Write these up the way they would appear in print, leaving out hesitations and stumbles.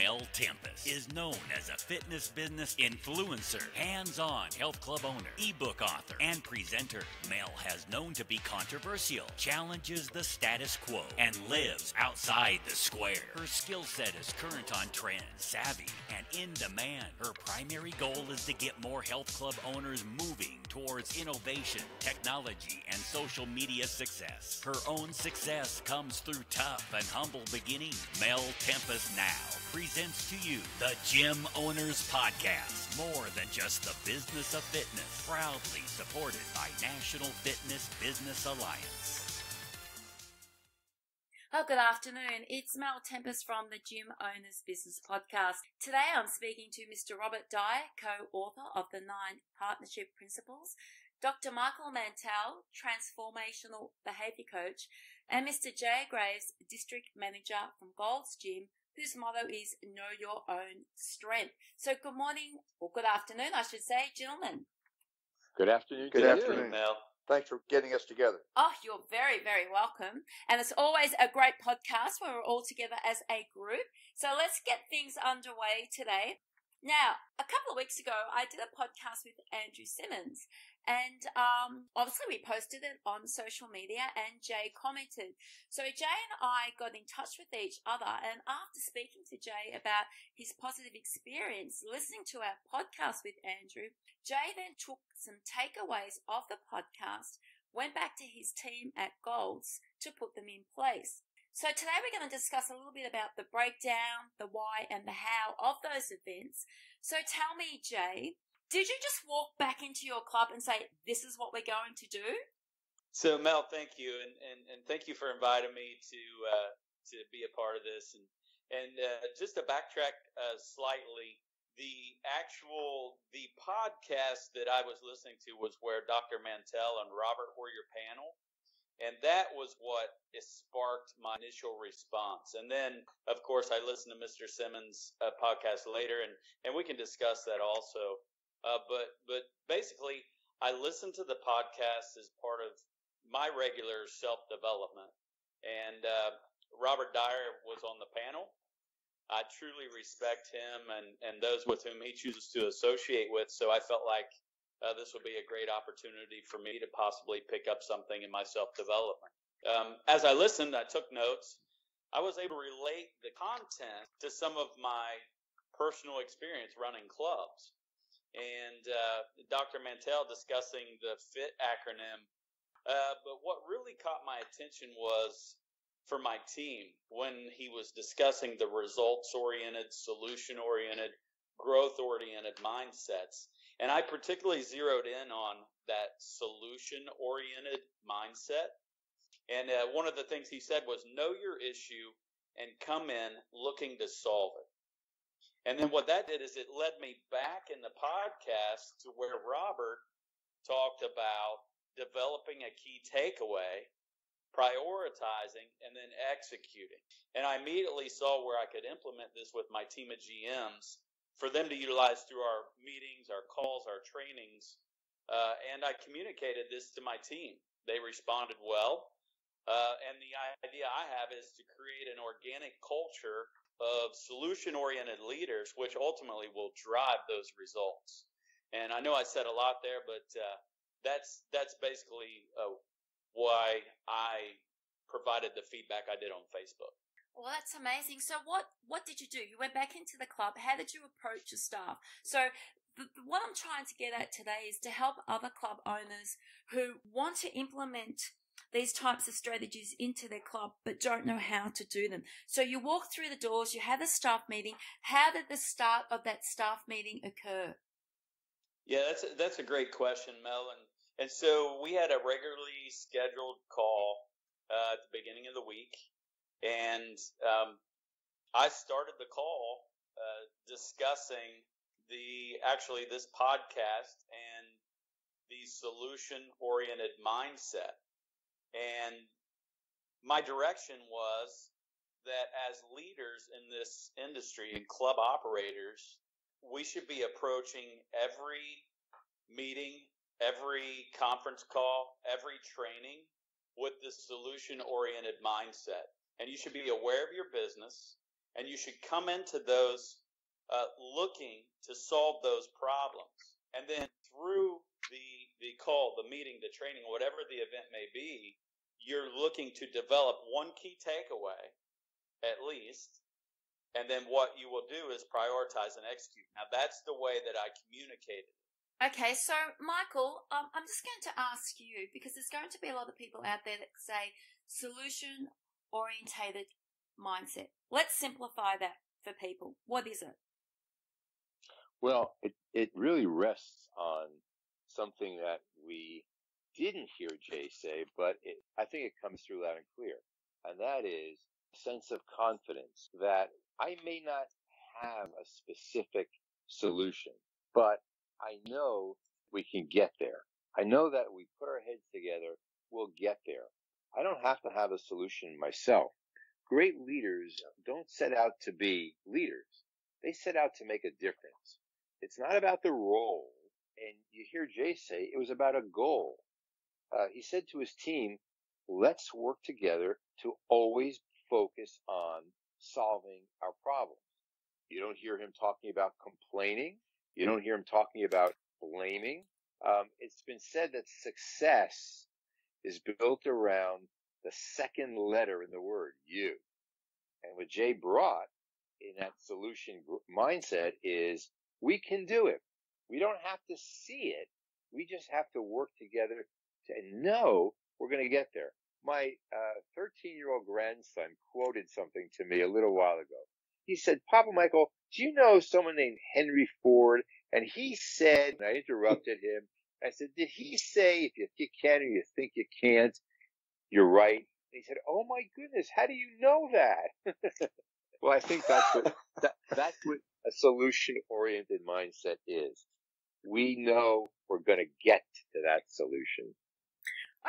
Mel Tempest is known as a fitness business influencer, hands-on health club owner, ebook author, and presenter. Mel has known to be controversial, challenges the status quo, and lives outside the square. Her skill set is current on trend, savvy, and in demand. Her primary goal is to get more health club owners moving towards innovation, technology, and social media success. Her own success comes through tough and humble beginnings. Mel Tempest now presents to you the Gym Owners Podcast, more than just the business of fitness, proudly supported by National Fitness Business Alliance. Oh, good afternoon. It's Mel Tempest from the Gym Owners Business Podcast. Today I'm speaking to Mr. Robert Dyer, co-author of the 9 Partnership Principles, Dr. Michael Mantell, Transformational Behavior Coach, and Mr. Jay Graves, District Manager from Gold's Gym, whose motto is Know Your Own Strength. So good morning, or good afternoon, I should say, gentlemen. Good afternoon. Good afternoon, Mel. Thanks for getting us together. Oh, you're very, very welcome. And it's always a great podcast when we're all together as a group. So let's get things underway today. Now, a couple of weeks ago, I did a podcast with Andrew Simmons, and obviously we posted it on social media, and Jay commented. So Jay and I got in touch with each other, and after speaking to Jay about his positive experience listening to our podcast with Andrew, Jay then took some takeaways of the podcast, went back to his team at Golds to put them in place. So today we're going to discuss a little bit about the breakdown, the why, and the how of those events. So tell me, Jay, did you just walk back into your club and say, this is what we're going to do? So, Mel, thank you, and thank you for inviting me to be a part of this. And just to backtrack slightly, the podcast that I was listening to was where Dr. Mantell and Robert were your panel. And that was what sparked my initial response. And then, of course, I listened to Mr. Simmons' podcast later, and we can discuss that also. But basically, I listened to the podcast as part of my regular self-development. And Robert Dyer was on the panel. I truly respect him and those with whom he chooses to associate with. So I felt like this would be a great opportunity for me to possibly pick up something in my self-development. As I listened, I took notes. I was able to relate the content to some of my personal experience running clubs. And Dr. Mantell discussing the FIT acronym. But what really caught my attention was for my team when he was discussing the results-oriented, solution-oriented, growth-oriented mindsets. And I particularly zeroed in on that solution-oriented mindset. And one of the things he said was, know your issue and come in looking to solve it. And then what that did is it led me back in the podcast to where Robert talked about developing a key takeaway, prioritizing, and then executing. And I immediately saw where I could implement this with my team of GMs for them to utilize through our meetings, our calls, our trainings. And I communicated this to my team. They responded well. And the idea I have is to create an organic culture of solution-oriented leaders, which ultimately will drive those results. And I know I said a lot there, but that's basically why I provided the feedback I did on Facebook. Well, that's amazing. So what did you do? You went back into the club. How did you approach your staff? So what I'm trying to get at today is to help other club owners who want to implement these types of strategies into their club but don't know how to do them. So you walk through the doors, you have a staff meeting. How did the start of that staff meeting occur? Yeah, that's a great question, Mel. And so we had a regularly scheduled call at the beginning of the week. And I started the call discussing this podcast and the solution-oriented mindset. And my direction was that as leaders in this industry and club operators, we should be approaching every meeting, every conference call, every training with this solution-oriented mindset. And you should be aware of your business and you should come into those looking to solve those problems. And then through the call, the meeting, the training, whatever the event may be, you're looking to develop one key takeaway at least. And then what you will do is prioritize and execute. Now, that's the way that I communicated. Okay, so Michael, I'm just going to ask you, because there's going to be a lot of people out there that say solution-orientated mindset. Let's simplify that for people. What is it? Well, it really rests on something that we didn't hear Jay say, but I think it comes through loud and clear. And that is a sense of confidence that I may not have a specific solution, but I know we can get there. I know that we put our heads together, we'll get there. I don't have to have a solution myself. Great leaders don't set out to be leaders. They set out to make a difference. It's not about the role. And you hear Jay say it was about a goal. He said to his team, let's work together to always focus on solving our problems. You don't hear him talking about complaining. You don't hear him talking about blaming. It's been said that success is built around the second letter in the word, you. And what Jay brought in that solution mindset is we can do it. We don't have to see it. We just have to work together to know we're going to get there. My 13-year-old grandson quoted something to me a little while ago. He said, Papa Michael, do you know someone named Henry Ford? And he said, and I interrupted him, I said, did he say if you think you can or you think you can't, you're right? And he said, oh my goodness, how do you know that? Well, I think that's what a solution-oriented mindset is. We know we're going to get to that solution.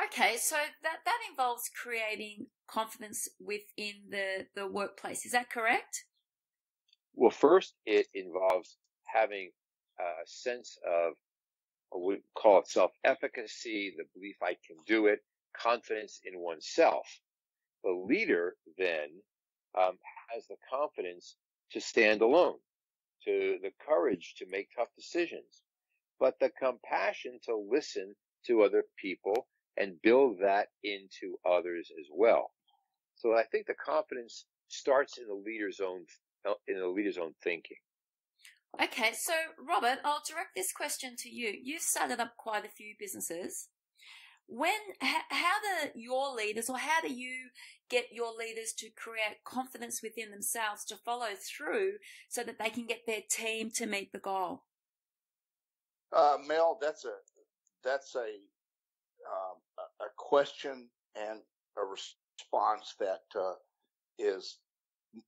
Okay, so that involves creating confidence within the workplace. Is that correct? Well, first, it involves having a sense of, we call it self-efficacy, the belief I can do it, confidence in oneself. The leader then has the confidence to stand alone, to the courage to make tough decisions, but the compassion to listen to other people and build that into others as well. So I think the confidence starts in the leader's own thinking. Okay, so Robert, I'll direct this question to you. You've started up quite a few businesses. How do your leaders, or how do you get your leaders to create confidence within themselves to follow through so that they can get their team to meet the goal? Mel, that's a question and a response that is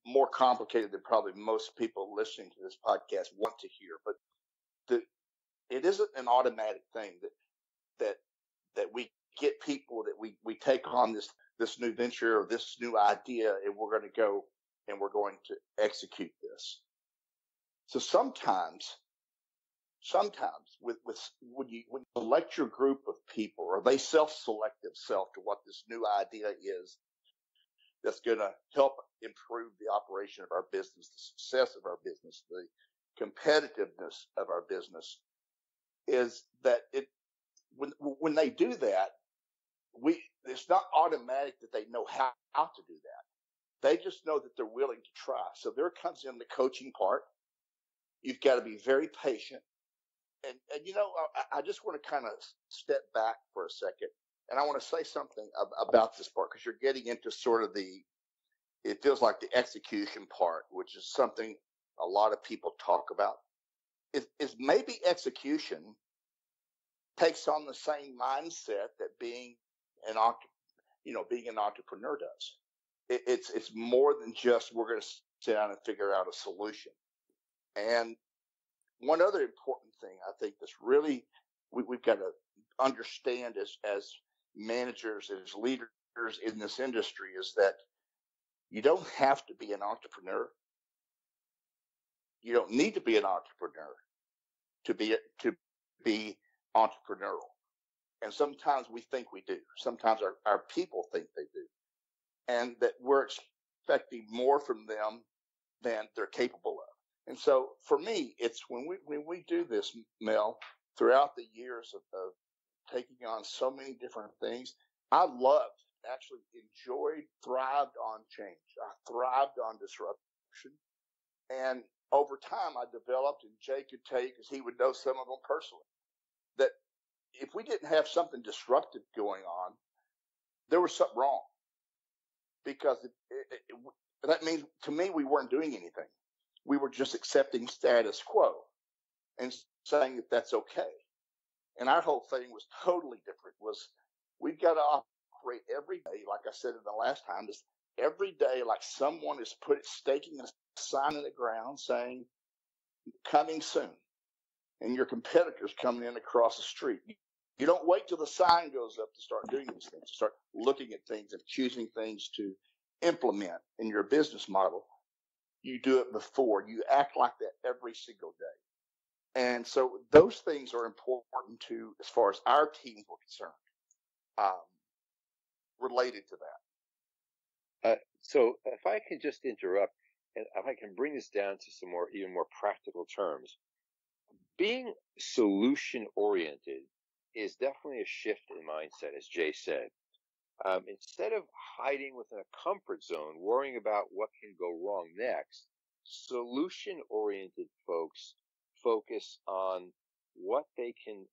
more complicated than probably most people listening to this podcast want to hear. But it isn't an automatic thing that we get people, that we take on this new venture or this new idea, and we're going to go and we're going to execute this. So sometimes when you select your group of people, or they self-select themselves to what this new idea is that's going to help improve the operation of our business, the success of our business, the competitiveness of our business, is that when they do that, it's not automatic that they know how to do that. They just know that they're willing to try. So there comes in the coaching part. You've got to be very patient. And I just want to kind of step back for a second, and I want to say something about this part, because you're getting into sort of it feels like the execution part, which is something a lot of people talk about. Is maybe execution takes on the same mindset that being an entrepreneur does. It's more than just we're going to sit down and figure out a solution. And one other important thing I think that's really we've got to understand as managers, as leaders in this industry, is that you don't have to be an entrepreneur. You don't need to be an entrepreneur to be entrepreneurial. And sometimes we think we do. Sometimes our people think they do. And that we're expecting more from them than they're capable of. And so for me, it's when we do this, Mel, throughout the years of taking on so many different things, I loved, actually enjoyed, thrived on change. I thrived on disruption. And over time, I developed, and Jay could tell you because he would know some of them personally, that if we didn't have something disruptive going on, there was something wrong. Because that means, to me, we weren't doing anything. We were just accepting status quo and saying that that's okay. And our whole thing was totally different. Was we've got to operate every day, like I said in the last time, is every day like someone is staking a sign in the ground saying, coming soon. And your competitor's coming in across the street. You don't wait till the sign goes up to start doing these things, to start looking at things and choosing things to implement in your business model. You do it before. You act like that every single day. And so those things are important to, as far as our teams were concerned, related to that. So if I can just interrupt, and if I can bring this down to some even more practical terms, being solution oriented is definitely a shift in mindset, as Jay said. Instead of hiding within a comfort zone, worrying about what can go wrong next, solution oriented folks focus on what they can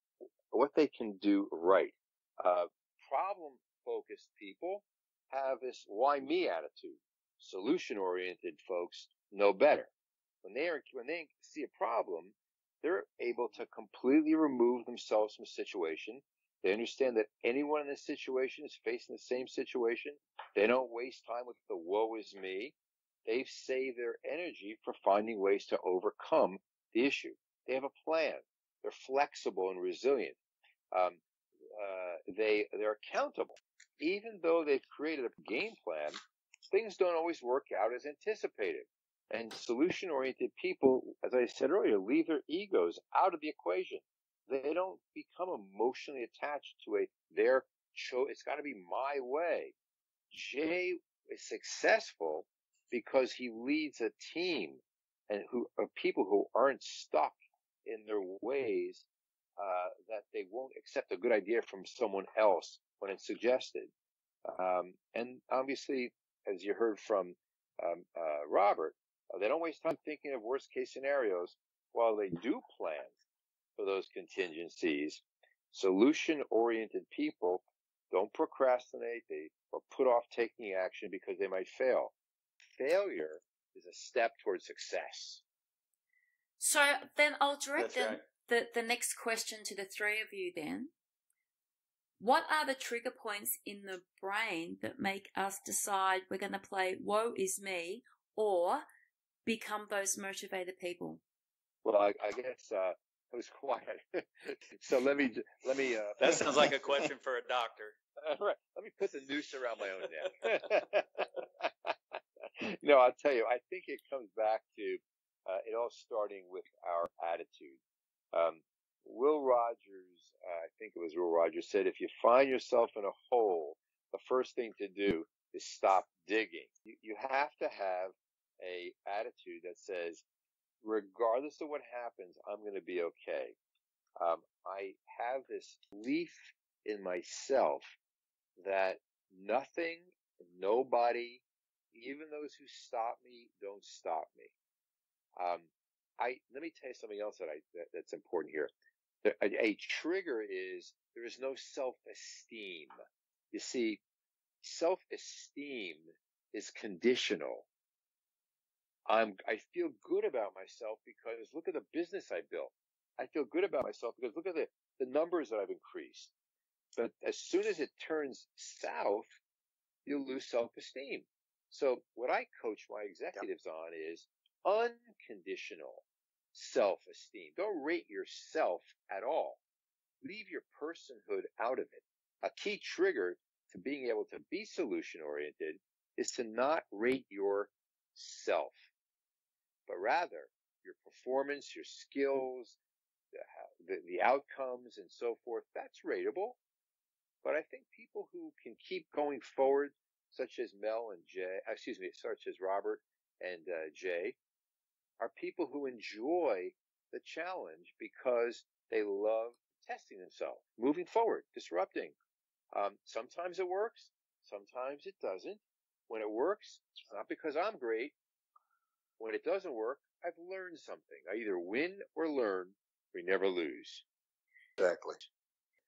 do right. Problem focused people have this why me attitude. Solution oriented folks know better. When they see a problem, they're able to completely remove themselves from a situation. They understand that anyone in this situation is facing the same situation. They don't waste time with the woe is me. They've saved their energy for finding ways to overcome the issue. They have a plan. They're flexible and resilient. They're accountable. Even though they've created a game plan, things don't always work out as anticipated. And solution-oriented people, as I said earlier, leave their egos out of the equation. They don't become emotionally attached to it's got to be my way. Jay is successful because he leads a team of people who aren't stuck in their ways, that they won't accept a good idea from someone else when it's suggested. And obviously, as you heard from Robert, they don't waste time thinking of worst case scenarios while they do plan for those contingencies. Solution oriented people don't procrastinate or put off taking action because they might fail. Failure is a step towards success. So then I'll direct the next question to the three of you then. What are the trigger points in the brain that make us decide we're going to play woe is me or become those motivated people? Well, I guess it was quiet. So let me. That sounds like a question for a doctor. Right. Let me put the noose around my own neck. No, I'll tell you. I think it comes back to it all starting with our attitude. Will Rogers, I think it was Will Rogers, said, if you find yourself in a hole, the first thing to do is stop digging. You have to have a attitude that says, regardless of what happens, I'm going to be okay. I have this belief in myself that nothing, nobody, even those who stop me, don't stop me. Let me tell you something else that's important here. A trigger is there is no self-esteem. You see, self-esteem is conditional. I feel good about myself because look at the business I built. I feel good about myself because look at the numbers that I've increased. But as soon as it turns south, you'll lose self-esteem. So what I coach my executives on is unconditional self-esteem. Don't rate yourself at all. Leave your personhood out of it. A key trigger to being able to be solution-oriented is to not rate yourself, but rather your performance, your skills, the outcomes, and so forth. That's rateable. But I think people who can keep going forward, such as Robert and Jay, are people who enjoy the challenge because they love testing themselves, moving forward, disrupting. Sometimes it works, sometimes it doesn't. When it works, it's not because I'm great. When it doesn't work, I've learned something. I either win or learn. We never lose. Exactly.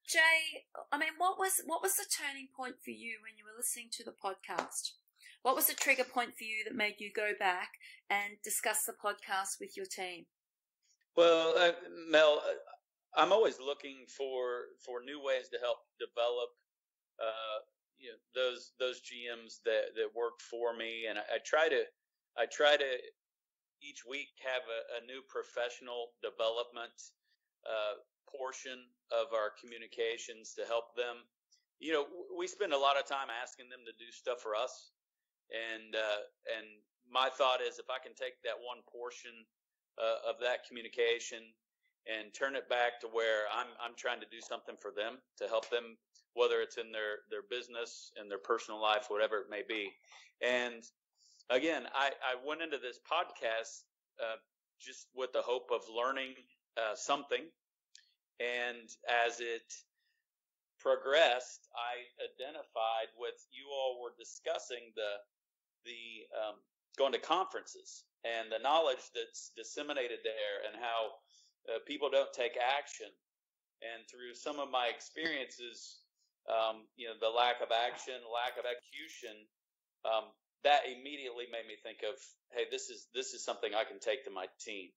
Jay, I mean, what was the turning point for you when you were listening to the podcast? What was the trigger point for you that made you go back and discuss the podcast with your team? Well, Mel, I'm always looking for new ways to help develop those GMs that work for me, and I try to each week have a new professional development portion of our communications to help them. We spend a lot of time asking them to do stuff for us, and my thought is if I can take that one portion of that communication and turn it back to where I'm trying to do something for them to help them, whether it's in their business and their personal life, whatever it may be. And again, I went into this podcast just with the hope of learning something. And as it progressed, I identified with you all were discussing the going to conferences and the knowledge that's disseminated there and how people don't take action. And through some of my experiences, the lack of action, lack of execution, that immediately made me think of, hey, this is something I can take to my team.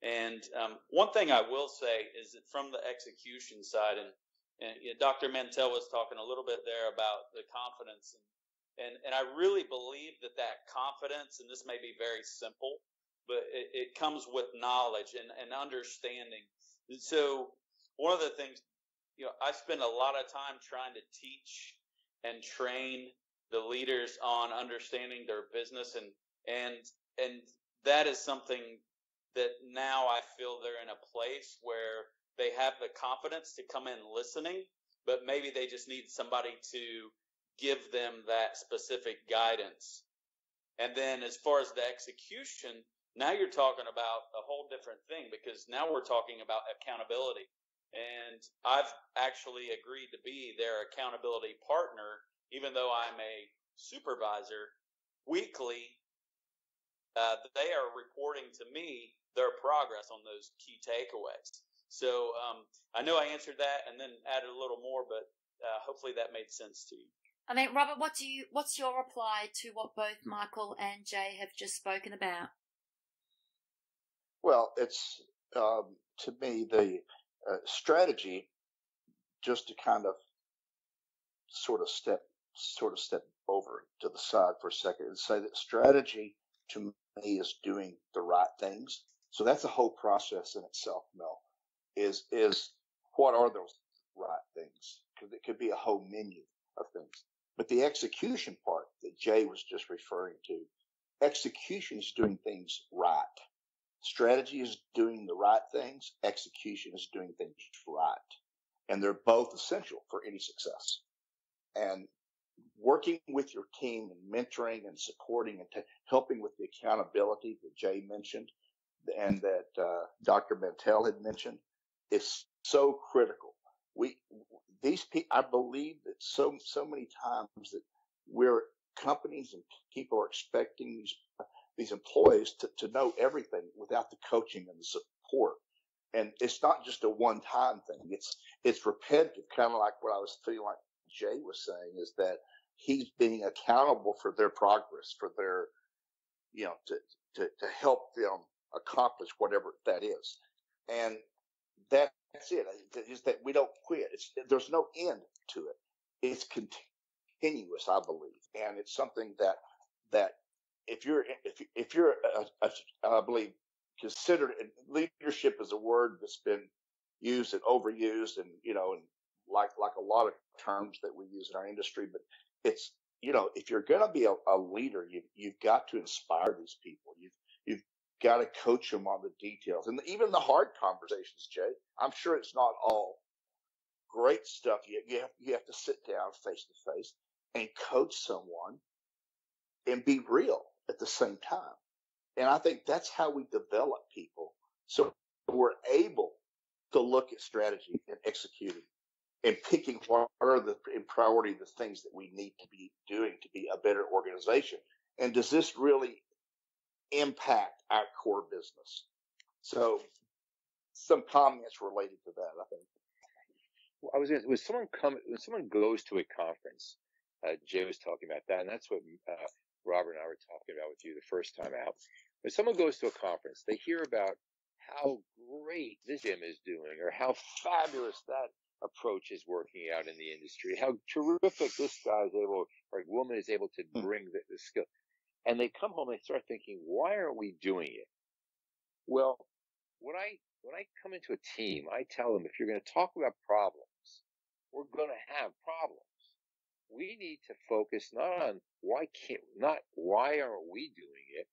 And one thing I will say is that from the execution side, and Dr. Mantell was talking a little bit there about the confidence, and I really believe that confidence, and this may be very simple, but it comes with knowledge and understanding. And so one of the things, I spend a lot of time trying to teach and train the leaders on understanding their business, and that is something that now I feel they're in a place where they have the confidence to come in listening, but maybe they just need somebody to give them that specific guidance. And then as far as the execution, now you're talking about a whole different thing, because now we're talking about accountability. And I've actually agreed to be their accountability partner, even though I'm a supervisor. Weekly, they are reporting to me their progress on those key takeaways. So I know I answered that and then added a little more, but hopefully that made sense to you. I mean, Robert, what's your reply to what both Michael and Jay have just spoken about? Well, it's to me the strategy, just to kind of sort of step over to the side for a second and say that strategy to me is doing the right things. So that's a whole process in itself, Mel. Is what are those right things? Because it could be a whole menu of things. But the execution part that Jay was just referring to, execution is doing things right. Strategy is doing the right things. Execution is doing things right. And they're both essential for any success. And working with your team and mentoring and supporting and helping with the accountability that Jay mentioned and that Dr. Mantell had mentioned is so critical. I believe that so many times that companies and people are expecting these employees to know everything without the coaching and the support. And it's not just a one-time thing. It's repetitive, kind of like what I was feeling like Jay was saying, is that he's being accountable for their progress, for their, to help them accomplish whatever that is. And that's it, is that we don't quit. There's no end to it. It's continuous, I believe. And it's something that if you're I believe, considered, leadership is a word that's been used and overused and, and like a lot of terms that we use in our industry, but it's, if you're going to be a leader, you've got to inspire these people. You've got to coach them on the details and even the hard conversations, Jay. I'm sure it's not all great stuff. You have to sit down face to face and coach someone and be real at the same time. And I think that's how we develop people. So we're able to look at strategy and executing and picking what are in priority the things that we need to be doing to be a better organization. And does this really impact our core business? So some comments related to that, I think. Well, when someone goes to a conference, Jay was talking about that, and that's what Robert and I were talking about with you the first time out. When someone goes to a conference, they hear about how great this gym is doing, or how fabulous that approach is working out in the industry, how terrific this guy is able, or woman is able to bring the skill. And they come home and they start thinking, why aren't we doing it? Well, when I come into a team, I tell them, if you're going to talk about problems, we're going to have problems. We need to focus not on not why aren't we doing it,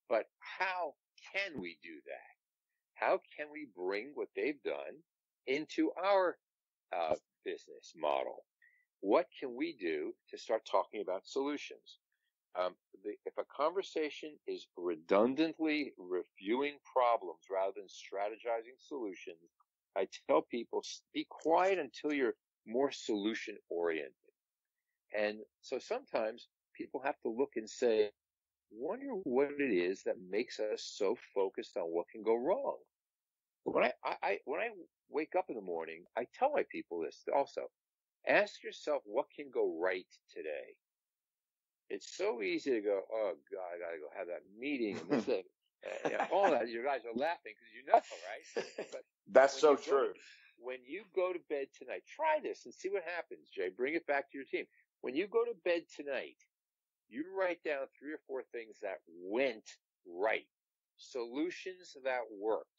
but how can we do that? How can we bring what they've done into our business model? What can we do to start talking about solutions? If a conversation is redundantly reviewing problems rather than strategizing solutions, I tell people, be quiet until you're more solution oriented. And so sometimes people have to look and say, wonder what it is that makes us so focused on what can go wrong. When I wake up in the morning, I tell my people this also. Ask yourself, what can go right today? It's so easy to go, oh God, I gotta go have that meeting and this thing. All that, you guys are laughing because you know, right? But that's so true. When you go to bed tonight, try this and see what happens, Jay. Bring it back to your team. When you go to bed tonight, you write down 3 or 4 things that went right, solutions that worked.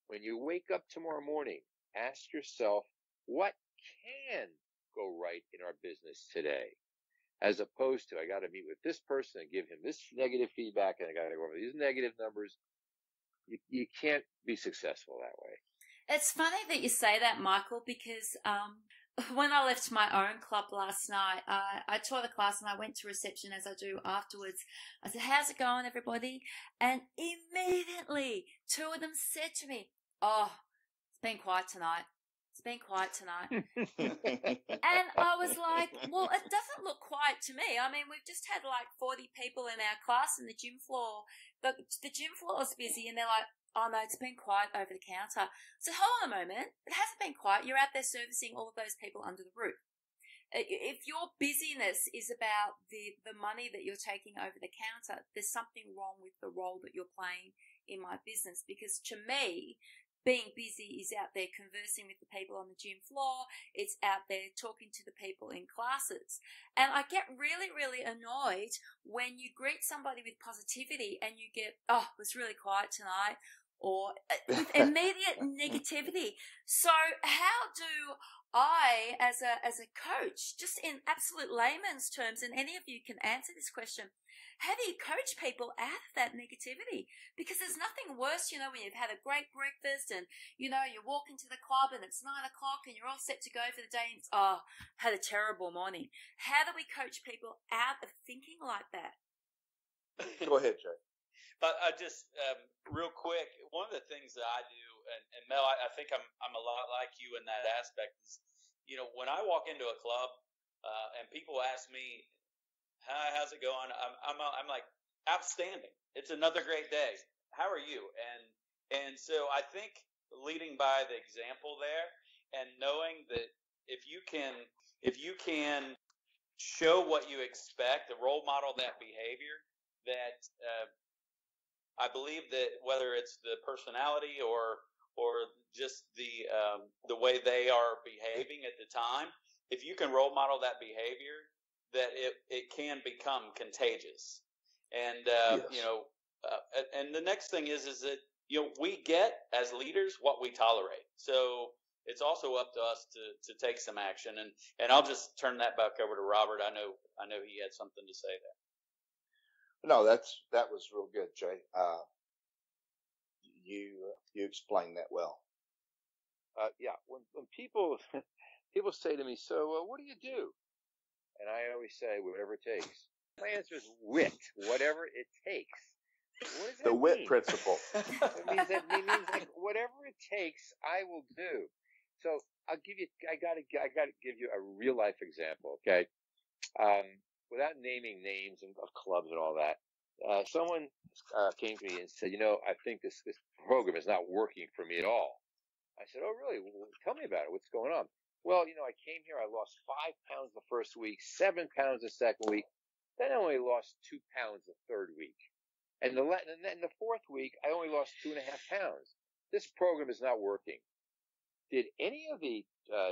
When you wake up tomorrow morning, ask yourself, what can go right in our business today? As opposed to, I got to meet with this person and give him this negative feedback, and I got to go over these negative numbers. You can't be successful that way. It's funny that you say that, Michael, because when I left my own club last night, I taught a class and I went to reception, as I do afterwards. I said, how's it going, everybody? And immediately 2 of them said to me, oh, it's been quiet tonight. It's been quiet tonight. And I was like, well, it doesn't look quiet to me. I mean, we've just had like 40 people in our class in the gym floor. The gym floor is busy, and they're like, oh no, it's been quiet over the counter. So hold on a moment. It hasn't been quiet. You're out there servicing all of those people under the roof. If your busyness is about the money that you're taking over the counter, there's something wrong with the role that you're playing in my business. Because to me, being busy is out there conversing with the people on the gym floor. It's out there talking to the people in classes. And I get really, really annoyed when you greet somebody with positivity and you get, oh, it was really quiet tonight, or with immediate negativity. So how do I, as a coach, just in absolute layman's terms, and any of you can answer this question, how do you coach people out of that negativity? Because there's nothing worse, when you've had a great breakfast and, you walk into the club and it's 9 o'clock and you're all set to go for the day and it's, oh, had a terrible morning. How do we coach people out of thinking like that? Go ahead, Jay. I just real quick, one of the things that I do, and Mel, I think I'm a lot like you in that aspect. Is, when I walk into a club and people ask me, "Hi, how's it going?" I'm like, outstanding. It's another great day. How are you? And so I think leading by the example there, and knowing that if you can show what you expect, the role model that behavior, that I believe that whether it's the personality or just the way they are behaving at the time, if you can role model that behavior, that it can become contagious. And Yes. And the next thing is that we get as leaders what we tolerate. So it's also up to us to take some action. And I'll just turn that back over to Robert. I know he had something to say there. No, that was real good, Jay. You explained that well. Yeah, when people say to me, so what do you do? And I always say, whatever it takes. My answer is WIT, whatever it takes. What does that The WIT mean? principle. It means like whatever it takes, I will do. So I gotta give you a real life example, okay? Without naming names of clubs and all that, someone came to me and said, I think this program is not working for me at all. I said, oh, really? Well, tell me about it. What's going on? Well, I came here. I lost 5 pounds the first week, 7 pounds the second week. Then I only lost 2 pounds the third week. And then the fourth week, I only lost 2.5 pounds. This program is not working. Did any of the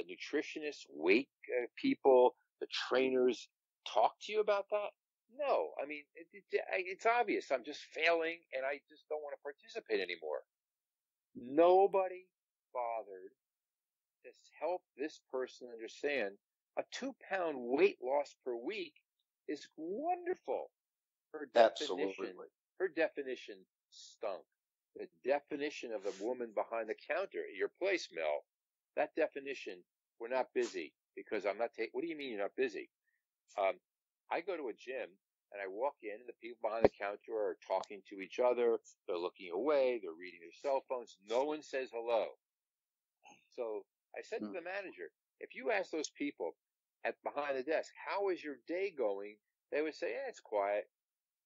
nutritionists, weight people, the trainers talk to you about that? No. I mean, it's obvious. I'm just failing, and I just don't want to participate anymore. Nobody bothered to help this person understand a 2-pound weight loss per week is wonderful. Absolutely. Her definition stunk. The definition of the woman behind the counter at your place, Mel, that definition, we're not busy because I'm not taking, what do you mean you're not busy? I go to a gym and I walk in and the people behind the counter are talking to each other. They're looking away. They're reading their cell phones. No one says hello. So I said to the manager, if you ask those people behind the desk, how is your day going? They would say, it's quiet.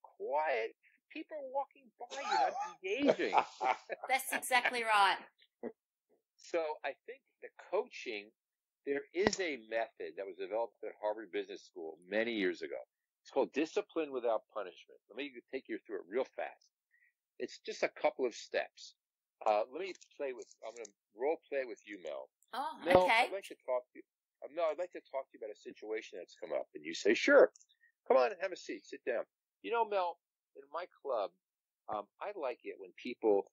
Quiet? People are walking by, you're not engaging. That's exactly right. So I think the coaching, there is a method that was developed at Harvard Business School many years ago. It's called discipline without punishment. Let me take you through it real fast. It's just a couple of steps. I'm going to role play with you, Mel. Oh, Mel, okay. I'd like to talk to you. I'd like to talk to you about a situation that's come up. And you say, sure. Come on and have a seat. Sit down. Mel, in my club, I like it when people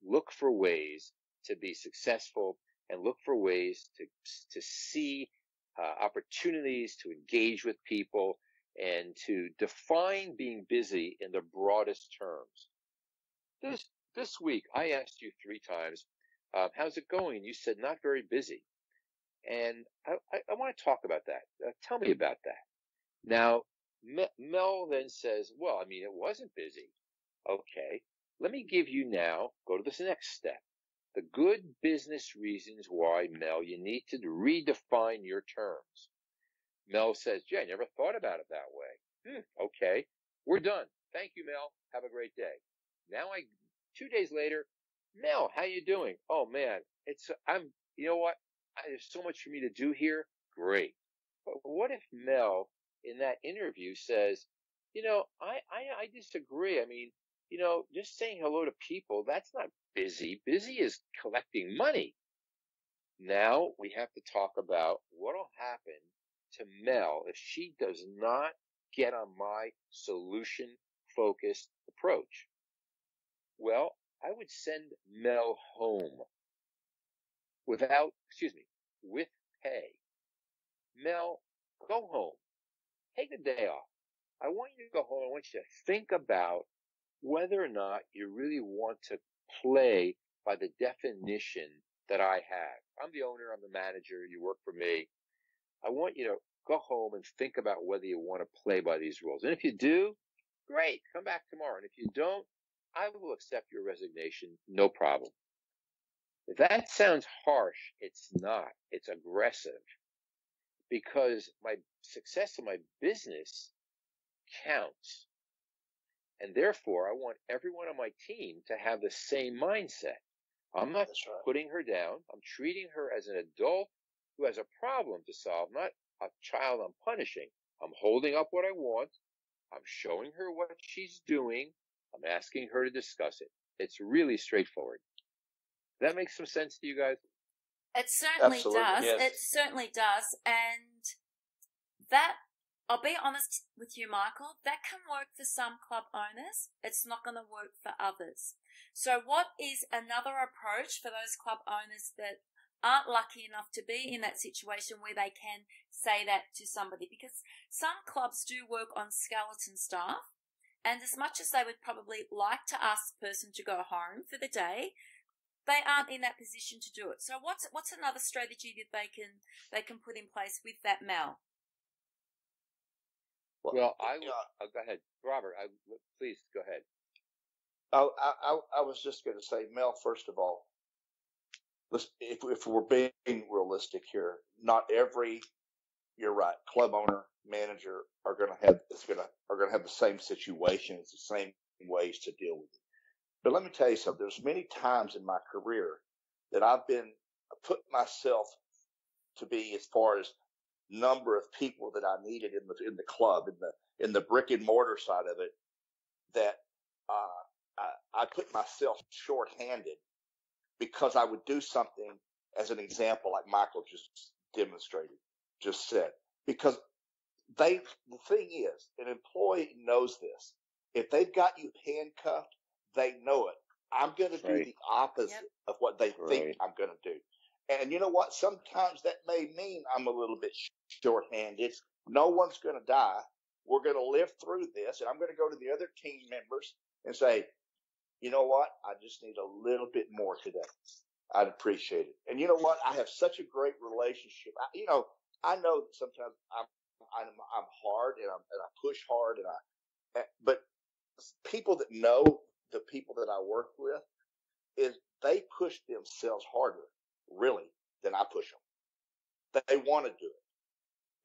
look for ways to be successful and look for ways to see opportunities to engage with people and to define being busy in the broadest terms. This week, I asked you 3 times, how's it going? You said not very busy. And I want to talk about that. Tell me about that. Now, Mel then says, well, I mean, it wasn't busy. Okay, let me give you now, go to this next step. The good business reasons why, Mel, you need to redefine your terms. Mel says, I never thought about it that way. Okay, we're done. Thank you, Mel. Have a great day. Now 2 days later, Mel, how you doing? Oh man, you know what? There's so much for me to do here. Great. But what if Mel in that interview says, I disagree. I mean, just saying hello to people, that's not busy. Busy is collecting money. Now we have to talk about what will happen to Mel if she does not get on my solution-focused approach. Well, I would send Mel home with pay. Mel, go home. Take a day off. I want you to go home. I want you to think about whether or not you really want to play by the definition that I have. I'm the owner. I'm the manager. You work for me. I want you to go home and think about whether you want to play by these rules. And if you do, great. Come back tomorrow. And if you don't, I will accept your resignation. No problem. If that sounds harsh, it's not. It's aggressive. Because my success in my business counts. And therefore, I want everyone on my team to have the same mindset. I'm not putting her down. I'm treating her as an adult who has a problem to solve, not a child I'm punishing. I'm holding up what I want. I'm showing her what she's doing. I'm asking her to discuss it. It's really straightforward. Does that make some sense to you guys? It certainly Absolutely, does. yes. It certainly does. And that, I'll be honest with you, Michael, that can work for some club owners. It's not going to work for others. So what is another approach for those club owners that aren't lucky enough to be in that situation where they can say that to somebody? Because some clubs do work on skeleton staff. And as much as they would probably like to ask the person to go home for the day, they aren't in that position to do it. So what's another strategy that they can put in place with that, Mel? Well, go ahead, Robert. Please go ahead. I was just going to say, Mel, first of all, if we're being realistic here, not every, you're right, club owner, manager are going to have the same situation. It's the same ways to deal with it. But let me tell you something. There's many times in my career that I've put myself to be, as far as number of people that I needed in the club, in the brick and mortar side of it, that I put myself shorthanded because I would do something, as an example, like Michael just said, because the thing is, an employee knows this. If they've got you handcuffed, they know it. I'm going to do the opposite of what they think I'm going to do. And you know what? Sometimes that may mean I'm a little bit shorthanded. No one's going to die. We're going to live through this. And I'm going to go to the other team members and say, you know what? I just need a little bit more today. I'd appreciate it. And you know what? I have such a great relationship. I know that sometimes I'm hard and I push hard but people that know the people that I work with, is they push themselves harder, really, than I push them. They want to do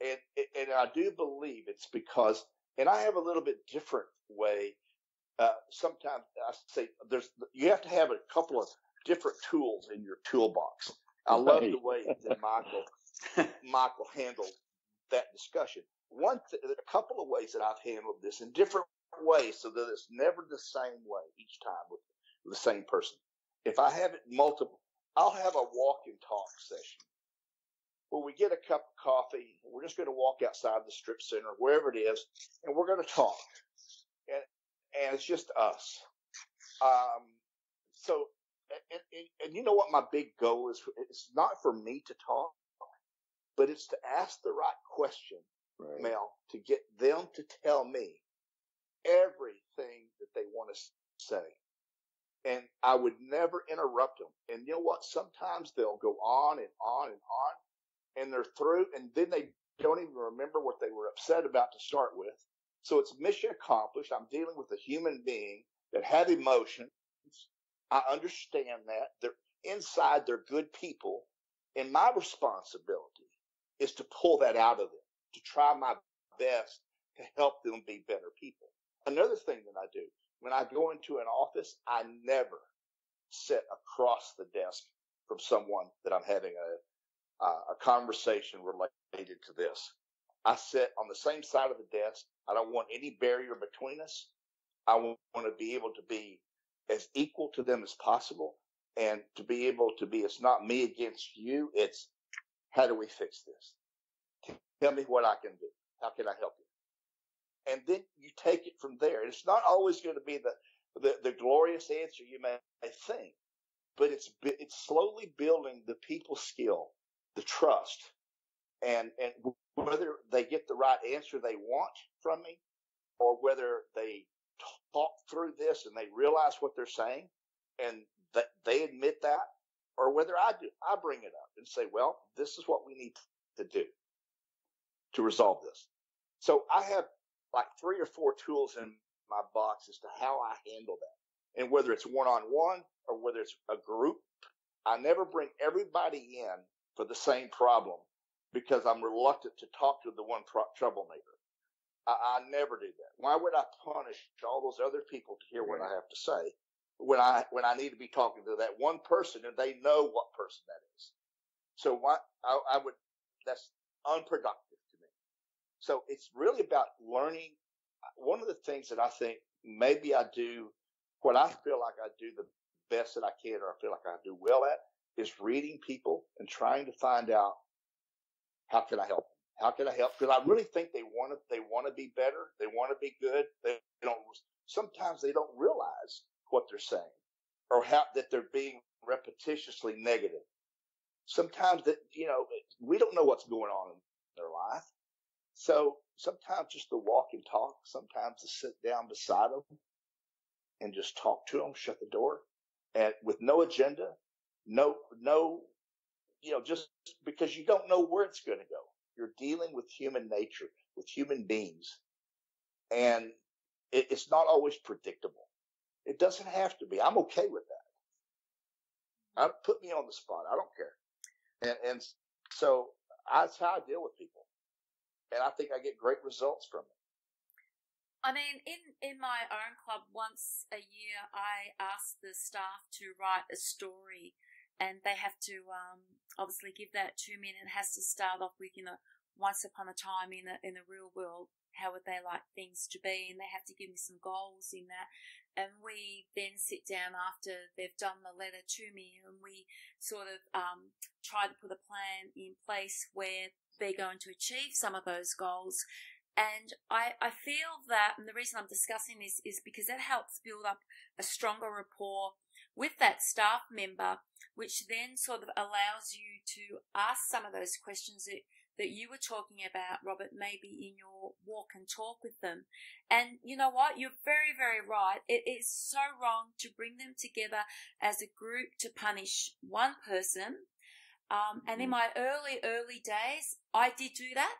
it. And I do believe it's because, and I have a little bit different way. Sometimes I say you have to have a couple of different tools in your toolbox. I love the way that Michael handled that discussion. A couple of ways that I've handled this in different ways, so that it's never the same way each time with the same person. If I have it multiple, I'll have a walk and talk session where we get a cup of coffee. We're just going to walk outside the strip center, wherever it is, and we're going to talk. And it's just us. And you know what my big goal is? It's not for me to talk, but it's to ask the right question, Mel, to get them to tell me everything that they want to say. And I would never interrupt them. And you know what? Sometimes they'll go on and on and on, and they're through, and then they don't even remember what they were upset about to start with. So it's mission accomplished. I'm dealing with a human being that have emotions. I understand that. They're inside, they're good people. And my responsibility is to pull that out of them, to try my best to help them be better people. Another thing that I do, when I go into an office, I never sit across the desk from someone that I'm having a conversation related to this. I sit on the same side of the desk. I don't want any barrier between us. I want to be able to be as equal to them as possible, and to be able to be, it's not me against you. It's, how do we fix this? Tell me what I can do. How can I help you? And then you take it from there. It's not always going to be the glorious answer you may think, but it's slowly building the people skill, the trust, and whether they get the right answer they want from me, or whether they talk through this and they realize what they're saying and that they admit that, or whether I bring it up and say, well, this is what we need to do to resolve this. So I have like 3 or 4 tools in my box as to how I handle that. And whether it's one-on-one or whether it's a group, I never bring everybody in for the same problem because I'm reluctant to talk to the one troublemaker. I never do that. Why would I punish all those other people to hear what I have to say when I need to be talking to that one person and they know what person that is? So that's unproductive to me. So it's really about learning. One of the things that I think maybe I do, what I feel like I do the best that I can, or I feel like I do well at, is reading people and trying to find out, how can I help them? How can I help? Because I really think they want to be better. They want to be good. Sometimes they don't realize what they're saying, or that they're being repetitiously negative. Sometimes we don't know what's going on in their life. So sometimes just to walk and talk, sometimes to sit down beside them and just talk to them, shut the door, and with no agenda, just because you don't know where it's going to go. You're dealing with human nature, with human beings. and it's not always predictable. It doesn't have to be. I'm okay with that. Put me on the spot. I don't care. And so that's how I deal with people. And I think I get great results from it. I mean, in my own club, once a year, I ask the staff to write a story, and they have to obviously give that to me, and it has to start off with, once upon a time in the real world, how would they like things to be, and they have to give me some goals in that. And we then sit down after they've done the letter to me, and we sort of try to put a plan in place where they're going to achieve some of those goals. And I feel that, and the reason I'm discussing this is because that helps build up a stronger rapport with that staff member, which then sort of allows you to ask some of those questions that you were talking about, Robert, maybe in your walk and talk with them. And you know what? You're very, very right. It is so wrong to bring them together as a group to punish one person. And in my early days, I did do that.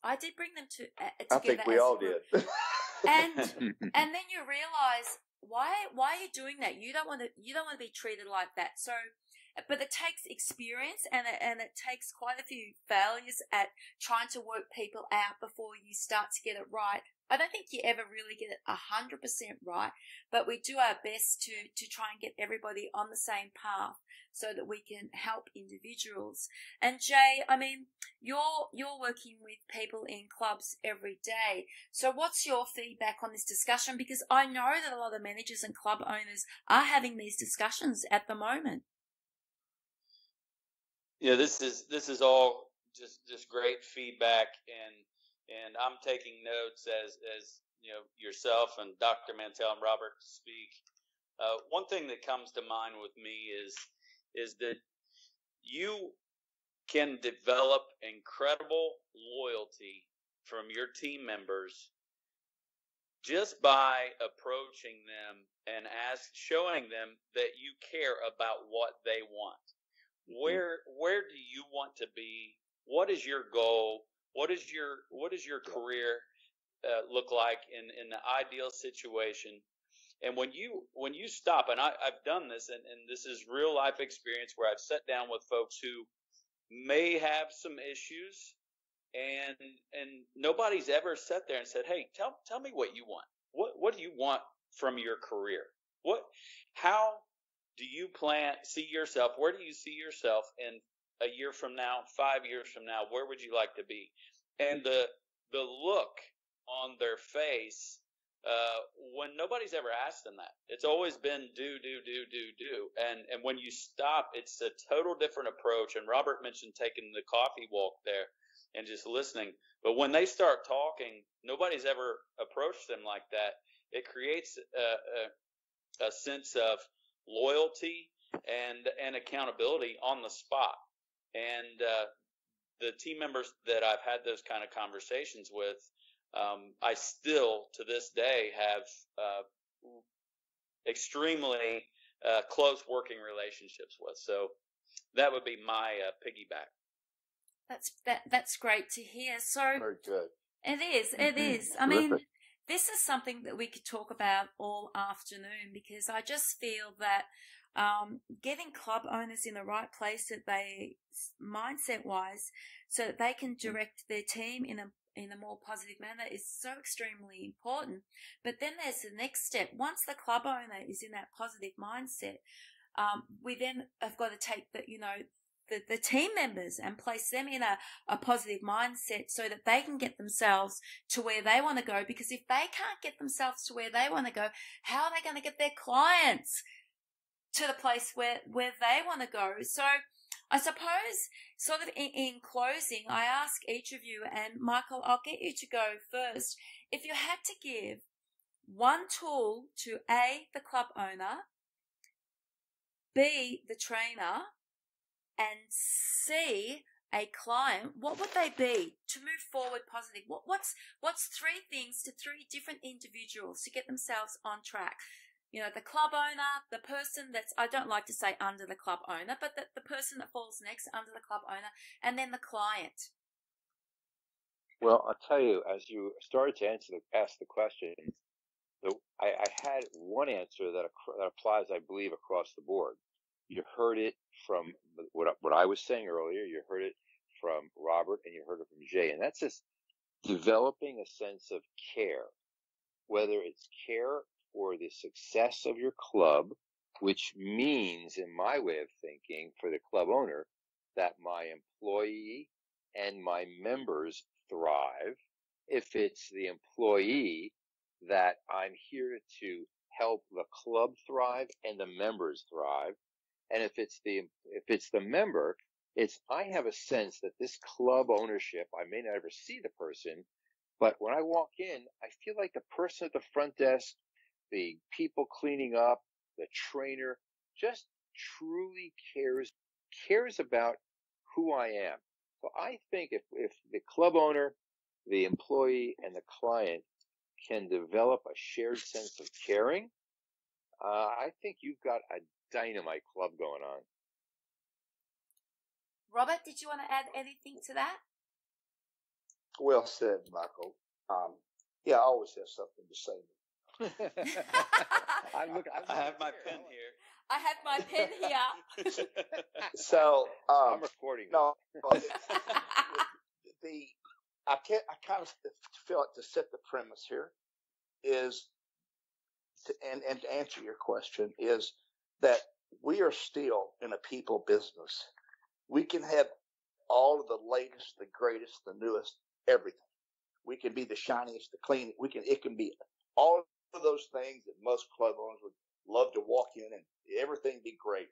I did bring them together. I think we all did. and then you realize why are you doing that? You don't want to be treated like that. So, but it takes experience and it takes quite a few failures at trying to work people out before you start to get it right. I don't think you ever really get it 100% right, but we do our best to try and get everybody on the same path so that we can help individuals. And Jay, I mean, you're working with people in clubs every day. So what's your feedback on this discussion? Because I know that a lot of managers and club owners are having these discussions at the moment. Yeah, this is all just great feedback, and I'm taking notes as yourself and Dr. Mantell and Robert speak. One thing that comes to mind with me is that you can develop incredible loyalty from your team members just by approaching them and showing them that you care about what they want. Where do you want to be? What is your goal? What is your career look like in the ideal situation? And when you stop, and I've done this, and this is real life experience where I've sat down with folks who may have some issues, and nobody's ever sat there and said, "Hey, tell me what you want. What do you want from your career? How do you see yourself? Where do you see yourself in a year from now, 5 years from now? Where would you like to be?" And the look on their face when nobody's ever asked them that, it's always been do. And when you stop, it's a total different approach. And Robert mentioned taking the coffee walk there and just listening. But when they start talking, nobody's ever approached them like that. It creates a sense of loyalty and accountability on the spot. And the team members that I've had those kind of conversations with, I still to this day have extremely close working relationships with. So that would be my piggyback. That's great to hear. So very good. It is. I mean, this is something that we could talk about all afternoon, because I just feel that getting club owners in the right place, that they mindset wise, so that they can direct their team in a more positive manner, is so extremely important. But then there's the next step. Once the club owner is in that positive mindset, we then have got to take the team members and place them in a positive mindset so that they can get themselves to where they want to go. Because if they can't get themselves to where they want to go, how are they going to get their clients to the place where they want to go? So I suppose, sort of in closing, I ask each of you, and Michael, I'll get you to go first. If you had to give one tool to A, the club owner, B, the trainer, and C, a client, what would they be to move forward positive? What's three things to three different individuals to get themselves on track? The club owner, the person that's, I don't like to say under the club owner, but the person that falls next under the club owner, and then the client. Well, I'll tell you, as you started to ask the question, I had one answer that applies, I believe, across the board. You heard it from what I was saying earlier. You heard it from Robert, and you heard it from Jay, and that's just developing a sense of care, whether it's care for the success of your club, which means, in my way of thinking, for the club owner, that my employee and my members thrive. If it's the employee, that I'm here to help the club thrive and the members thrive. And if it's the member, I have a sense that this club ownership, I may not ever see the person, but when I walk in, I feel like the person at the front desk, the people cleaning up, the trainer, just truly cares about who I am. So I think if the club owner, the employee, and the client can develop a shared sense of caring, I think you've got a dynamite club going on. Robert, did you want to add anything to that? Well said, Michael. Yeah, I always have something to say. I have my pen here. I have my pen here. So I'm recording. No, I kind of feel like to set the premise here is, and to answer your question, is that we are still in a people business. We can have all of the latest, the greatest, the newest, everything. We can be the shiniest, the cleanest. It can be all of those things that most club owners would love to walk in and everything be great.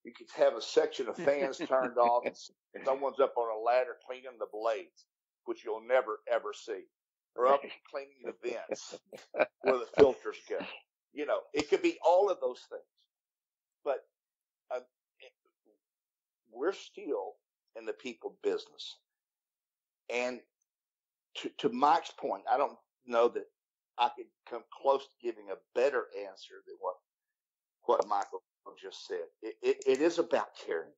You could have a section of fans turned off and someone's up on a ladder cleaning the blades, which you'll never ever see, or up cleaning the vents where the filters go. It could be all of those things, but we're still in the people business. And to Mike's point, I don't know that I could come close to giving a better answer than what Michael just said. It is about caring.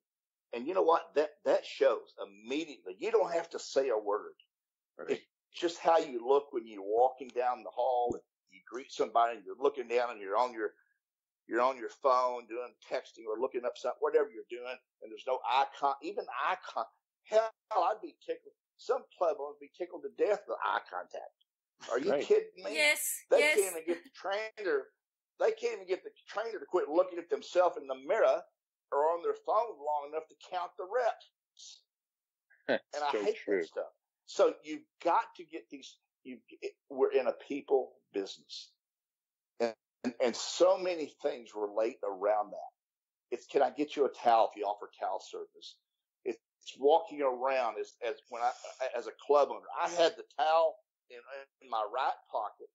And you know what? That shows immediately. You don't have to say a word. Right. It's just how you look when you're walking down the hall and you greet somebody and you're looking down and you're on your phone doing texting or looking up something, whatever you're doing, and there's no even eye contact. Hell, I'd be tickled. Some club owners be tickled to death with eye contact. Are you kidding me? Yes. They can't even get the trainer. They can't even get the trainer to quit looking at themselves in the mirror or on their phone long enough to count the reps. And I hate that stuff. So you've got to get these. We're in a people business, and so many things relate around that. It's, can I get you a towel if you offer towel service? It's walking around as a club owner. I had the towel in my right pocket,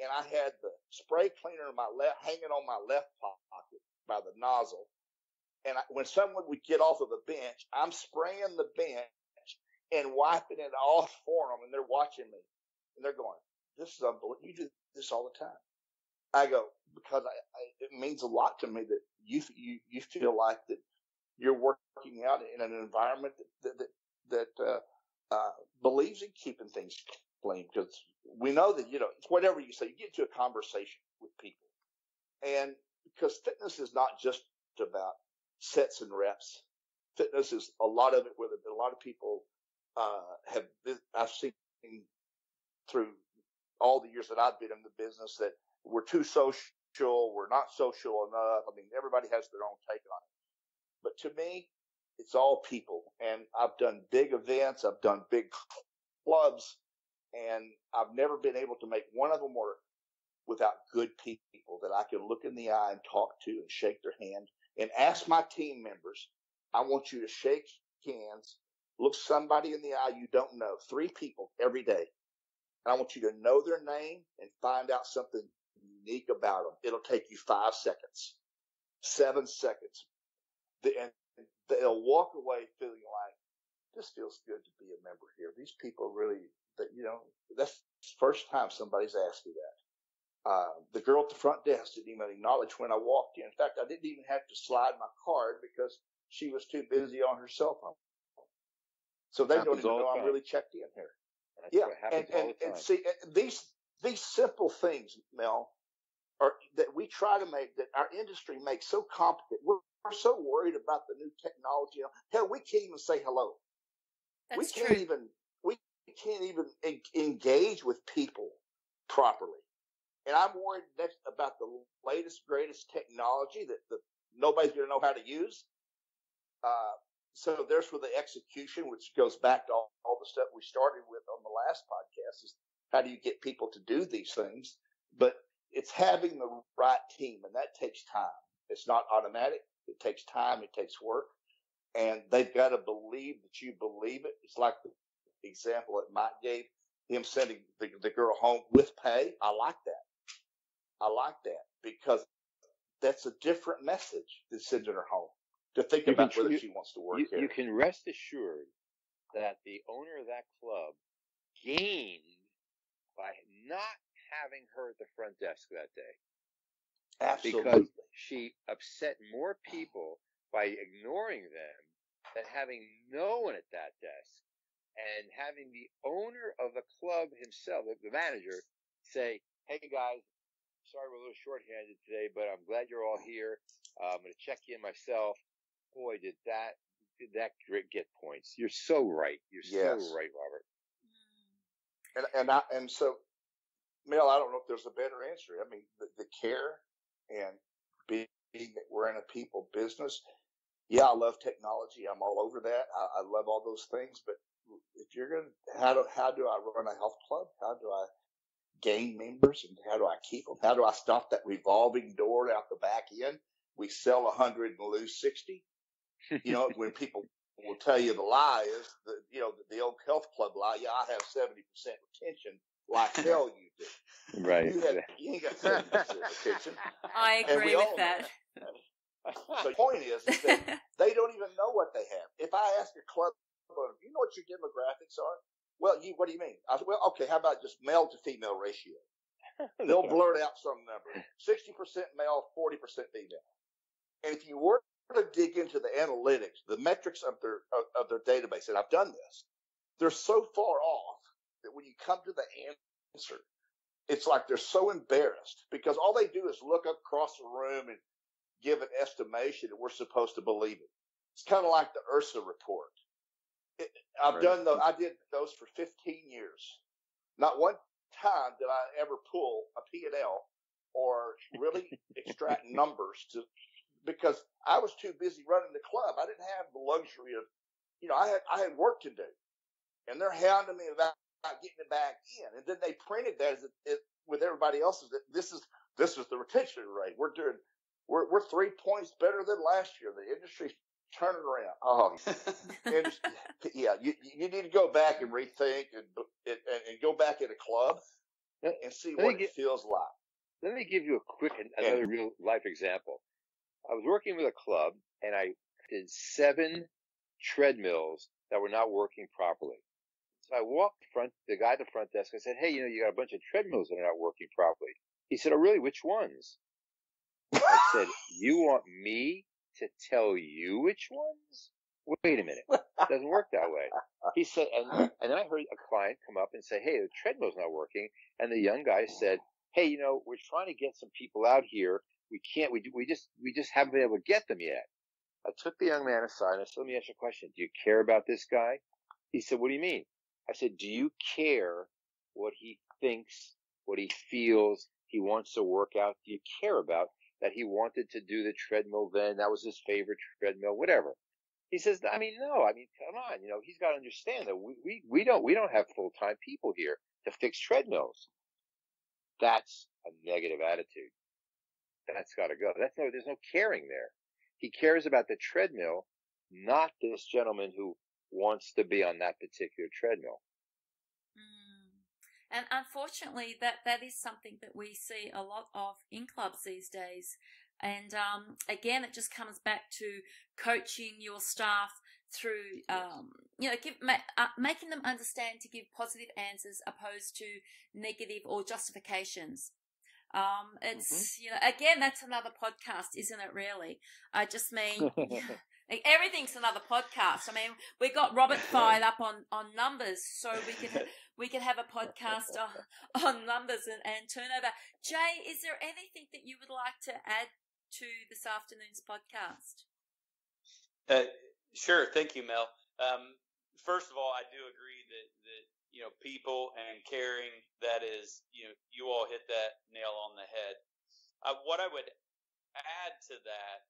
and I had the spray cleaner in my left, hanging on my left pocket by the nozzle. And when someone would get off of a bench, I'm spraying the bench and wiping it off for them, and they're watching me, and they're going, "This is unbelievable. You do this all the time." I go, because it means a lot to me that you feel like that you're working out in an environment that believes in keeping things clean. Because we know that it's whatever you say, you get into a conversation with people, and because fitness is not just about sets and reps. Fitness is a lot of it. Where a lot of people I've seen through all the years that I've been in the business that we're too social, we're not social enough. I mean, everybody has their own take on it. But to me, it's all people. And I've done big events, I've done big clubs, and I've never been able to make one of them work without good people that I can look in the eye and talk to and shake their hand and ask my team members, I want you to shake hands, look somebody in the eye you don't know, 3 people every day. And I want you to know their name and find out something unique about them. It'll take you 5 seconds, 7 seconds. And they'll walk away feeling like, this feels good to be a member here. These people really, that's the first time somebody's asked me that. The girl at the front desk didn't even acknowledge when I walked in. In fact, I didn't even have to slide my card because she was too busy on her cell phone. So they don't Happens even all the know I'm time. really checked in here. That's Yeah, what happens all the time. and see these simple things, Mel, are that we try to make, that our industry makes so complicated. We're so worried about the new technology. Hell, we can't even say hello. That's we can't true. even engage with people properly. And I'm worried next about the latest, greatest technology that nobody's going to know how to use. So there's where the execution, which goes back to all the stuff we started with on the last podcast, is how do you get people to do these things? But it's having the right team, and that takes time. It's not automatic. It takes time. It takes work. And they've got to believe that you believe it. It's like the example that Mike gave, him sending the girl home with pay. I like that because that's a different message than sending her home to think about whether she wants to work here. You can rest assured that the owner of that club gained by not having her at the front desk that day. Absolutely. Because she upset more people by ignoring them than having no one at that desk, and having the owner of the club himself, the manager, say, hey guys, sorry we're a little shorthanded today, but I'm glad you're all here. I'm going to check you in myself. Boy, did that get points. You're so right. You're so right, Robert. And so, Mel, I don't know if there's a better answer. I mean, the care and being that we're in a people business. Yeah, I love technology. I'm all over that. I love all those things. But if you're going to, how do I run a health club? How do I gain members, and how do I keep them? How do I stop that revolving door out the back end? We sell 100 and lose 60. You know, when people will tell you the lie is the old health club lie. Yeah, I have 70% retention. Like hell you do. Right. You ain't got 70% retention. I agree with that. So the point is that they don't even know what they have. If I ask a club, you know what your demographics are? Well, what do you mean? I said, well, okay, how about just male to female ratio? They'll blurt out some number. 60% male, 40% female. And if you were to dig into the analytics, the metrics of their database, and I've done this, they're so far off that when you come to the answer, it's like they're so embarrassed because all they do is look across the room and give an estimation, and we're supposed to believe it. It's kind of like the Ursa report. I did those for 15 years. Not one time did I ever pull a P&L or really extract numbers because I was too busy running the club. I didn't have the luxury of, I had work to do, and they're hounding me about getting it back in. And then they printed that with everybody else's. This is the retention rate. We're 3 points better than last year. The industry's turning around. Oh, yeah. You need to go back and rethink and go back in a club and see what it feels like. Let me give you another real life example. I was working with a club, and I did 7 treadmills that were not working properly. So I walked the guy at the front desk. I said, hey, you got a bunch of treadmills that are not working properly. He said, oh, really? Which ones? I said, you want me to tell you which ones? Wait a minute. It doesn't work that way. He said, and then I heard a client come up and say, hey, the treadmill's not working. And the young guy said, hey, we're trying to get some people out here. We can't, we just haven't been able to get them yet. I took the young man aside and I said, let me ask you a question. Do you care about this guy? He said, what do you mean? I said, do you care what he thinks, what he feels, he wants to work out? Do you care about that he wanted to do the treadmill then? That was his favorite treadmill, whatever. He says, no. Come on. He's got to understand that we don't have full-time people here to fix treadmills. That's a negative attitude. That's got to go. There's no caring there. He cares about the treadmill, not this gentleman who wants to be on that particular treadmill. And unfortunately, that is something that we see a lot of in clubs these days. And again, it just comes back to coaching your staff through, making them understand to give positive answers opposed to negative or justifications. It's, again, that's another podcast, isn't it, really? I just mean, like, everything's another podcast. I mean, we got Robert fired up on numbers, so we could have a podcast on numbers and turnover. Jay, is there anything that you would like to add to this afternoon's podcast? Sure. Thank you, Mel. First of all, I do agree that people and caring, that is, you all hit that nail on the head. What I would add to that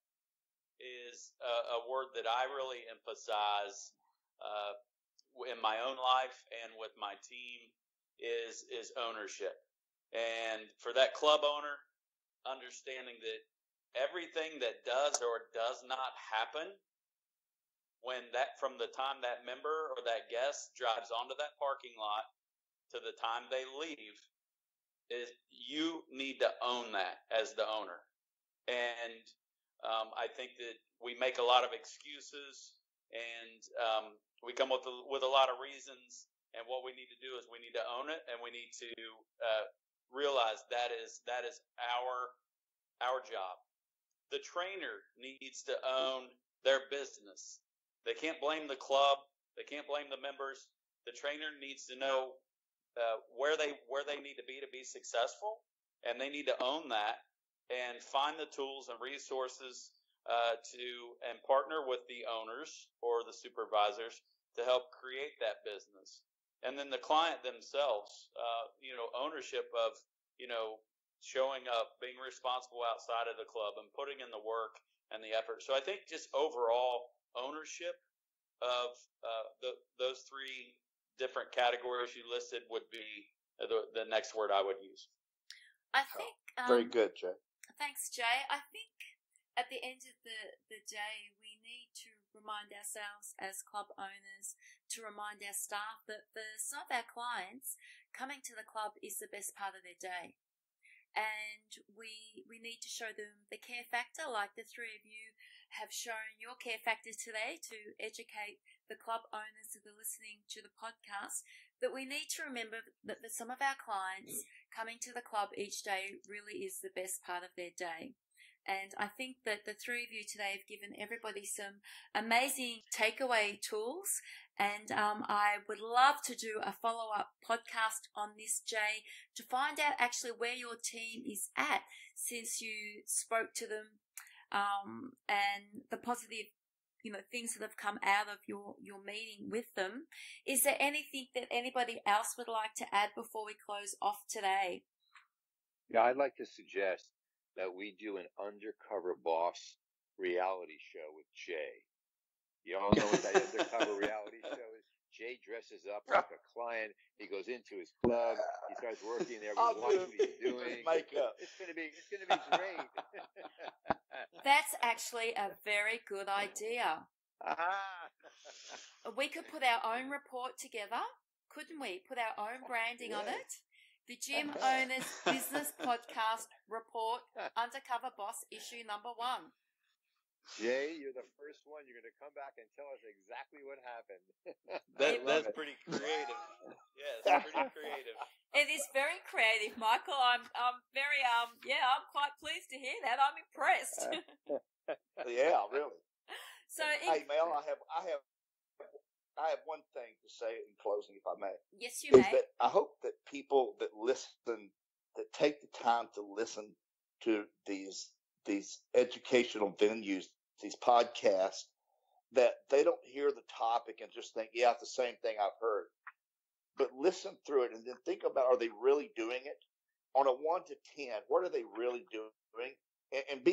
is a word that I really emphasize in my own life and with my team is ownership. And for that club owner, understanding that everything that does or does not happen from the time that member or that guest drives onto that parking lot to the time they leave, is you need to own that as the owner. And I think that we make a lot of excuses, and we come up with a lot of reasons. And what we need to do is we need to own it, and we need to realize that is our job. The trainer needs to own their business. They can't blame the club. They can't blame the members. The trainer needs to know where they need to be successful, and they need to own that and find the tools and resources and partner with the owners or the supervisors to help create that business. And then the client themselves, ownership of, showing up, being responsible outside of the club and putting in the work and the effort. So I think just overall ownership of those three different categories you listed would be the next word I would use. I think very good, Jay. Thanks, Jay. I think at the end of the day, we need to remind ourselves as club owners, to remind our staff that for some of our clients, coming to the club is the best part of their day. And we need to show them the care factor, like the three of you have shown your care factor today to educate the club owners that are listening to the podcast, that we need to remember that for some of our clients, coming to the club each day really is the best part of their day. And I think that the three of you today have given everybody some amazing takeaway tools. And I would love to do a follow-up podcast on this, Jay, to find out actually where your team is at since you spoke to them, and the positive, things that have come out of your meeting with them. Is there anything that anybody else would like to add before we close off today? Yeah, I'd like to suggest that we do an undercover boss reality show with Jay. You all know what that undercover reality show is? Jay dresses up like a client. He goes into his club. He starts working there. We watch what he's doing. Makeup. It's gonna be great. That's actually a very good idea. We could put our own report together, couldn't we? Put our own branding on it. The Gym Owners Business Podcast Report, Undercover Boss, issue number 1. Jay, you're the first one. You're going to come back and tell us exactly what happened. That's pretty creative. Yes, pretty creative. It is very creative, Michael. I'm very I'm quite pleased to hear that. I'm impressed. Yeah, really. So, hey, Mel, I have one thing to say in closing, if I may. Yes, you may. That I hope that people that listen, that take the time to listen to these educational venues, these podcasts, that they don't hear the topic and just think, yeah, it's the same thing I've heard. But listen through it and then think about, are they really doing it? On a 1 to 10, what are they really doing? And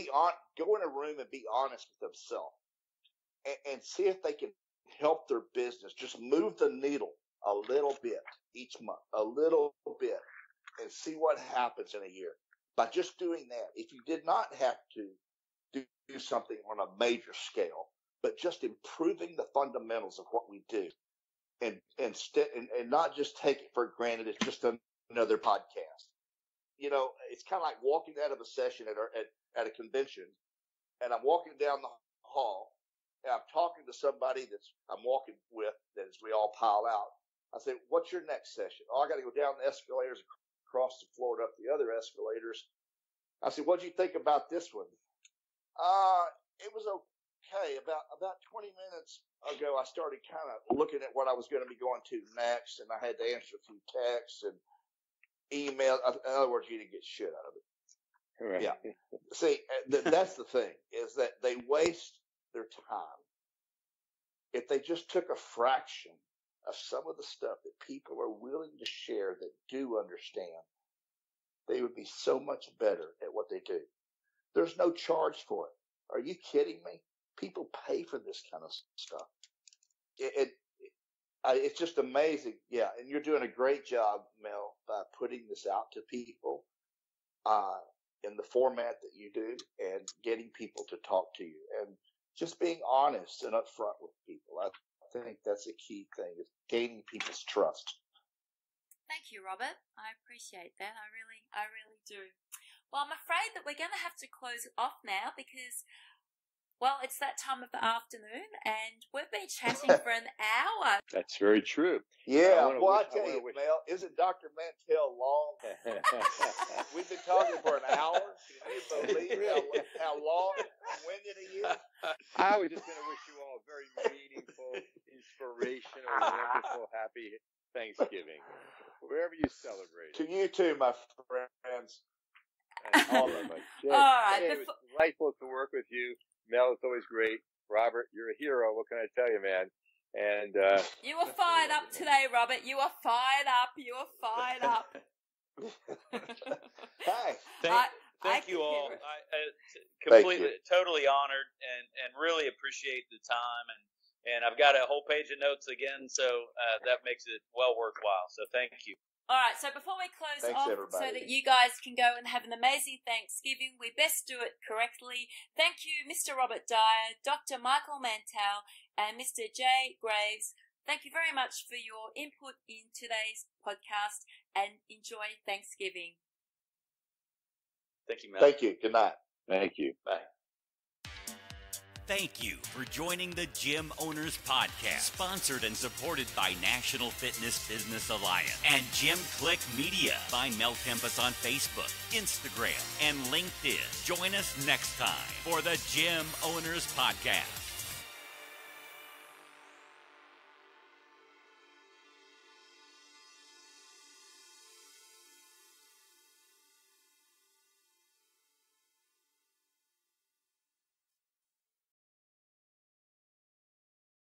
go in a room and be honest with themselves and see if they can help their business. Just move the needle a little bit each month, a little bit, and see what happens in a year. By just doing that, if you did not have to do something on a major scale, but just improving the fundamentals of what we do, and not just take it for granted, it's just another podcast. It's kind of like walking out of a session at a convention, and I'm walking down the hall, and I'm talking to somebody I'm walking with, as we all pile out. I say, what's your next session? Oh, I got to go down the escalators, across the floor, and up the other escalators, I said, "What'd you think about this one?" It was okay. About 20 minutes ago, I started kind of looking at what I was going to be going to next, and I had to answer a few texts and emails. In other words, you didn't get shit out of it. Right. Yeah. See, that's the thing, is that they waste their time. If they just took a fraction of some of the stuff that people are willing to share that do understand, they would be so much better at what they do. There's no charge for it. Are you kidding me? People pay for this kind of stuff. It's just amazing. Yeah, and you're doing a great job, Mel, by putting this out to people in the format that you do and getting people to talk to you and just being honest and upfront with people. I think that's a key thing, is gaining people's trust. Thank you, Robert. I appreciate that. I really do. Well, I'm afraid that we're going to have to close off now because, well, it's that time of the afternoon and we've been chatting for an hour. That's very true. Yeah, I tell you, Mel, isn't Dr. Mantell long? We've been talking for an hour. Can you believe how long-winded he is? I was just going to wish you all a very meaningful, inspirational, wonderful, happy Thanksgiving, wherever you celebrate. To you too, my friends. And all of us. All right. It was delightful to work with you. Mel, it's always great. Robert, you're a hero. What can I tell you, man? And you were fired up today, Robert. You were fired up. Hi. Thank you all. Totally honored and really appreciate the time. And I've got a whole page of notes again, so that makes it well worthwhile. So thank you. All right, so before we close off, everybody, so that you guys can go and have an amazing Thanksgiving, we best do it correctly. Thank you, Mr. Robert Dyer, Dr. Michael Mantell, and Mr. Jay Graves. Thank you very much for your input in today's podcast, and enjoy Thanksgiving. Thank you, Mel. Thank you. Good night. thank you. Bye. Thank you for joining the Gym Owners Podcast, sponsored and supported by National Fitness Business Alliance and Gym Click Media. Find Mel Tempest on Facebook, Instagram, and LinkedIn. Join us next time for the Gym Owners Podcast.